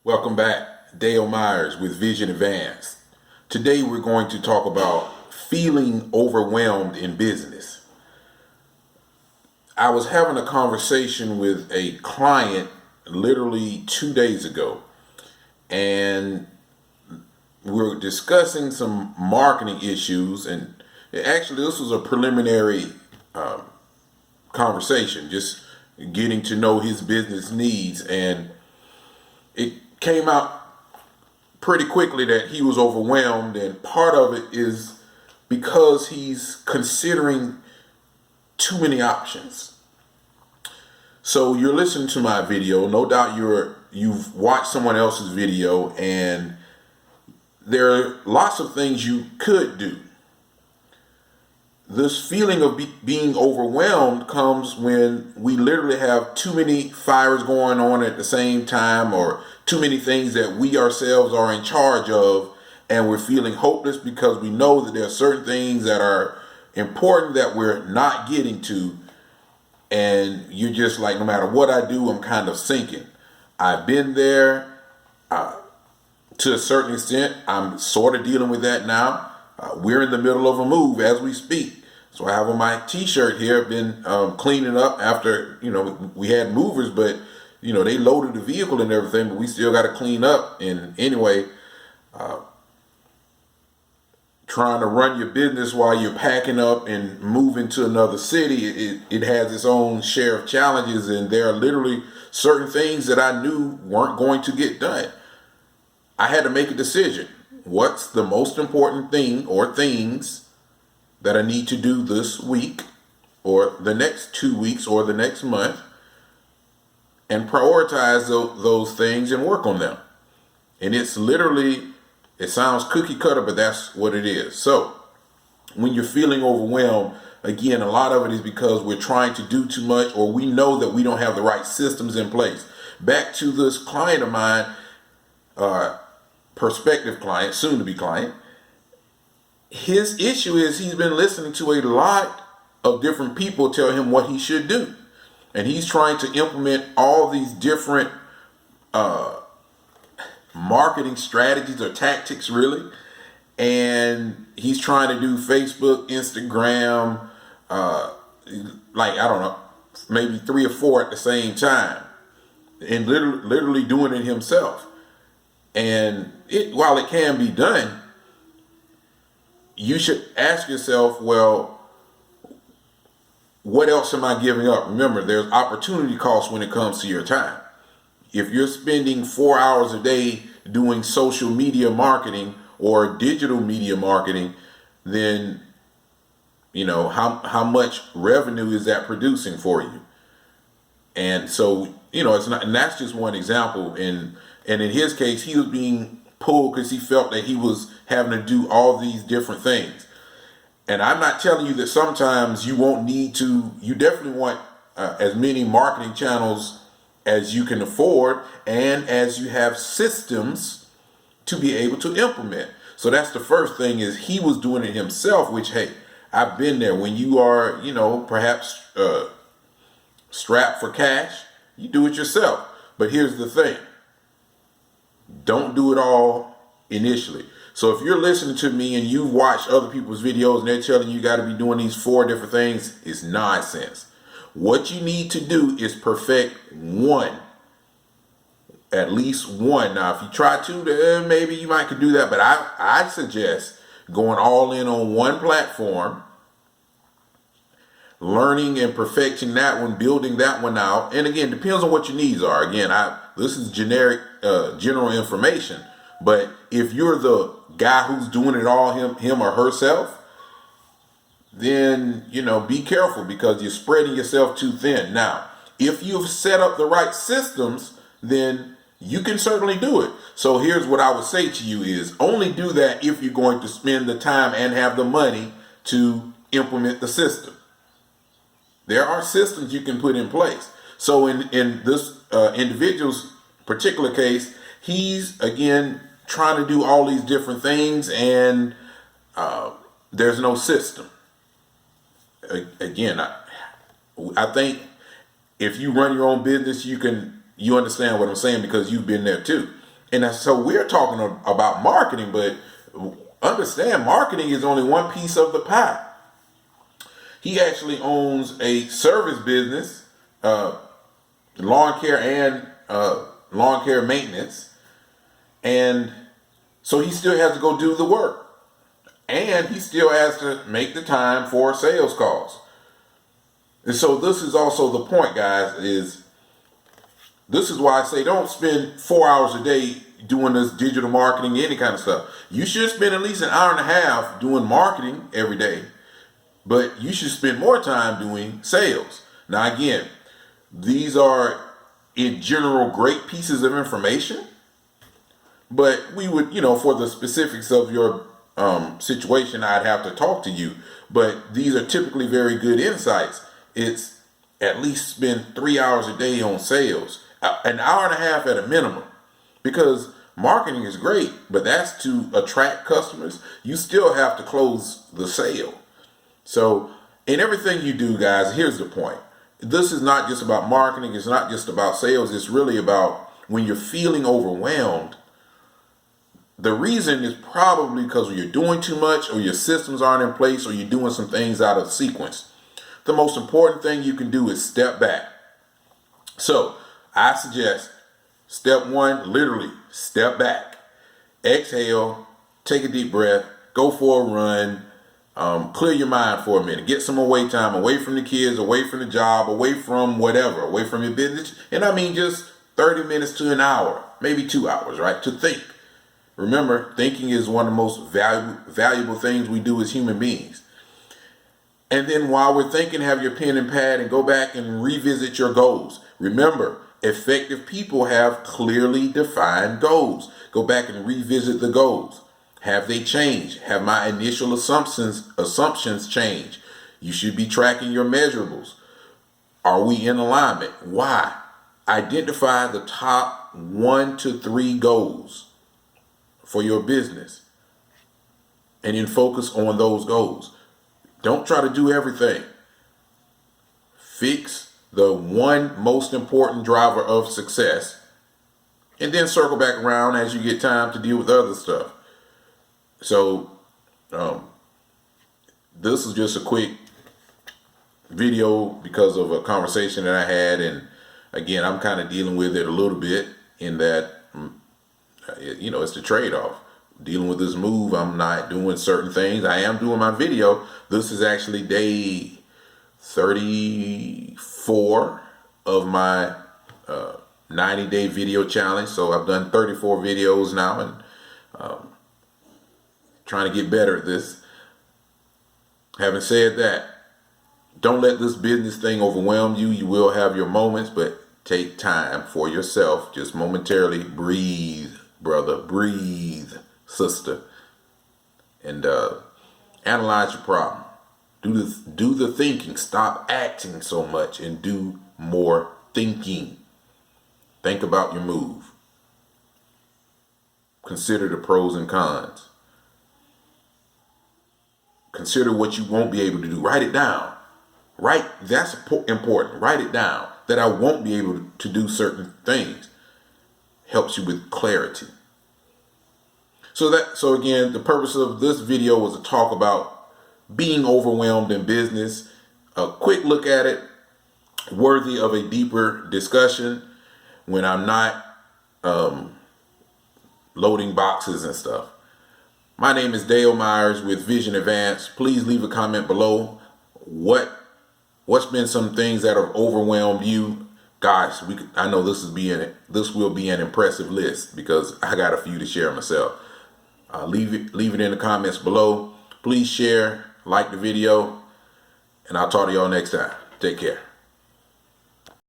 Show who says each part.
Speaker 1: Welcome back, Dale Myers with Vision Advanced. Today we're going to talk about feeling overwhelmed in business. I was having a conversation with a client literally 2 days ago, and we were discussing some marketing issues, and actually this was a preliminary conversation, just getting to know his business needs, and it came out pretty quickly that he was overwhelmed, and part of it is because he's considering too many options. So you're listening to my video, no doubt you've watched someone else's video, and there are lots of things you could do. This feeling of being overwhelmed comes when we literally have too many fires going on at the same time, or too many things that we ourselves are in charge of, and we're feeling hopeless because we know that there are certain things that are important that we're not getting to, and you're just like, no matter what I do, I'm kind of sinking. I've been there to a certain extent. I'm sort of dealing with that now. We're in the middle of a move as we speak. So I have on my t-shirt here, been cleaning up after, we had movers, but, they loaded the vehicle and everything, but we still got to clean up. And anyway, trying to run your business while you're packing up and moving to another city, it has its own share of challenges. And there are literally certain things that I knew weren't going to get done. I had to make a decision. What's the most important thing or things that I need to do this week or the next 2 weeks or the next month, and prioritize those things and work on them. And it's literally, it sounds cookie cutter, but that's what it is. So when you're feeling overwhelmed, again, a lot of it is because we're trying to do too much, or we know that we don't have the right systems in place. Back to this client of mine, prospective client, soon to be client. His issue is he's been listening to a lot of different people tell him what he should do. And he's trying to implement all these different marketing strategies or tactics, really. And he's trying to do Facebook, Instagram, I don't know, maybe 3 or 4 at the same time, and literally doing it himself. And while it can be done, you should ask yourself, well, what else am I giving up? Remember, there's opportunity cost when it comes to your time. If you're spending 4 hours a day doing social media marketing or digital media marketing, then how much revenue is that producing for you? And so, it's not, and that's just one example. And in his case, he was being pulled because he felt that he was having to do all these different things. And I'm not telling you that sometimes you won't need to. You definitely want as many marketing channels as you can afford, and as you have systems to be able to implement. So that's the first thing, is he was doing it himself, which, hey, I've been there. When you are, perhaps strapped for cash, you do it yourself. But here's the thing. Don't do it all initially. So if you're listening to me and you've watched other people's videos and they're telling you got to be doing these 4 different things, it's nonsense. What you need to do is perfect one, at least one. Now, if you try 2, then maybe you might could do that. But I suggest going all in on one platform, learning and perfecting that one, building that one out. And again, depends on what your needs are. Again, this is generic, general information. But if you're the guy who's doing it all, him or herself, then, be careful, because you're spreading yourself too thin. Now, if you've set up the right systems, then you can certainly do it. So here's what I would say to you is, only do that if you're going to spend the time and have the money to implement the system. There are systems you can put in place. So in this individual's particular case, he's, again, trying to do all these different things, and there's no system. Again, I think if you run your own business, you understand what I'm saying, because you've been there too. And so we're talking about marketing, but understand marketing is only one piece of the pie. He actually owns a service business, lawn care and lawn care maintenance. And so he still has to go do the work. And he still has to make the time for sales calls. And so this is also the point, guys, this is why I say don't spend 4 hours a day doing this digital marketing, any kind of stuff. You should spend at least an hour and a half doing marketing every day, but you should spend more time doing sales. Now, again, these are in general great pieces of information, but we would, for the specifics of your situation, I'd have to talk to you. But these are typically very good insights. It's at least spend 3 hours a day on sales, an hour and a half at a minimum, because marketing is great, but that's to attract customers. You still have to close the sale. So in everything you do, guys, here's the point. This is not just about marketing. It's not just about sales. It's really about when you're feeling overwhelmed. The reason is probably because you're doing too much, or your systems aren't in place, or you're doing some things out of sequence. The most important thing you can do is step back. So I suggest step one, literally step back, exhale, take a deep breath, go for a run, clear your mind for a minute, get some away time, away from the kids, away from the job, away from whatever, away from your business. And I mean just 30 minutes to an hour, maybe 2 hours, right? To think. Remember, thinking is one of the most valuable things we do as human beings. And then while we're thinking, have your pen and pad and go back and revisit your goals. Remember, effective people have clearly defined goals. Go back and revisit the goals. Have they changed? Have my initial assumptions changed? You should be tracking your measurables. Are we in alignment? Why? Identify the top 1 to 3 goals for your business, and then focus on those goals. Don't try to do everything. Fix the one most important driver of success, and then circle back around as you get time to deal with other stuff. So this is just a quick video because of a conversation that I had, and again, I'm kind of dealing with it a little bit in that it's the trade-off. Dealing with this move, I'm not doing certain things. I am doing my video. This is actually day 34 of my 90-day video challenge. So I've done 34 videos now, and trying to get better at this. Having said that, don't let this business thing overwhelm you. You will have your moments, but take time for yourself. Just momentarily breathe, brother, breathe, sister, and analyze your problem. Do the thinking. Stop acting so much and do more thinking. Think about your move. Consider the pros and cons. Consider what you won't be able to do. Write it down. That's important. Write it down, that I won't be able to do certain things. Helps you with clarity. So again, the purpose of this video was to talk about being overwhelmed in business. A quick look at it, worthy of a deeper discussion when I'm not loading boxes and stuff. My name is Dale Myers with Vision Advance. Please leave a comment below. What's been some things that have overwhelmed you? Guys, I know this will be an impressive list because I got a few to share myself. Leave it in the comments below. Please share, like the video, and I'll talk to y'all next time. Take care.